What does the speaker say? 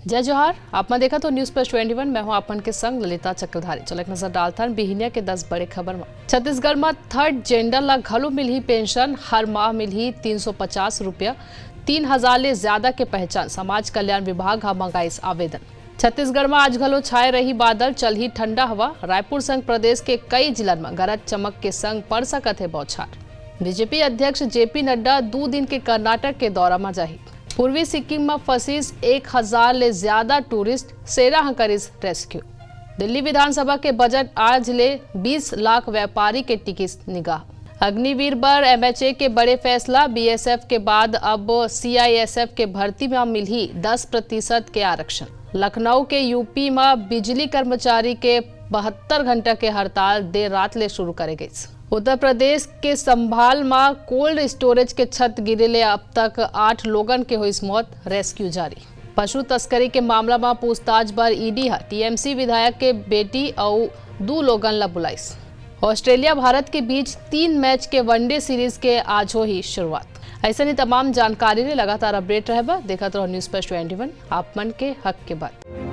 जय जोहार। आपने देखा तो न्यूज प्लस 21। मैं हूं आपन के संग ललिता चक्रधारी। चलो एक नजर डालता बिहनिया के 10 बड़े खबर में। छत्तीसगढ़ में थर्ड जेंडर ला घलो मिलही पेंशन। हर माह मिलही 350 रुपया। 3000 ले ज्यादा के पहचान समाज कल्याण विभाग हा मंगाइस आवेदन। छत्तीसगढ़ में आज घलो छाए रही बादल, चलही ठंडा हवा। रायपुर संग प्रदेश के कई जिलन में गरज चमक के संग पड़ सकत है बौछार। बीजेपी अध्यक्ष जेपी नड्डा 2 दिन के कर्नाटक के दौरा में जाही। पूर्वी सिक्किम में फंसीस 1000 ले ज्यादा टूरिस्ट, सेरा करीस रेस्क्यू। दिल्ली विधानसभा के बजट आज ले 20 लाख व्यापारी के टिकिस निगाह। अग्निवीर पर एमएचए के बड़े फैसला। बीएसएफ के बाद अब सीआईएसएफ के भर्ती में मिली 10% के आरक्षण। लखनऊ के यूपी में बिजली कर्मचारी के 72 घंटा के हड़ताल देर रात ले शुरू करे गई। उत्तर प्रदेश के संभाल में कोल्ड स्टोरेज के छत गिरे अब तक 8 लोगन के हुई मौत, रेस्क्यू जारी। पशु तस्करी के मामला में पूछताछ पर ईडी टीएमसी विधायक के बेटी और 2 लोगन ला बुलाइस। ऑस्ट्रेलिया भारत के बीच 3 मैच के वनडे सीरीज के आज हो ही शुरुआत। ऐसा ही तमाम जानकारी ने लगातार अपडेट रहे। देखा तो न्यूज प्लस 21 आप मन के हक के बात।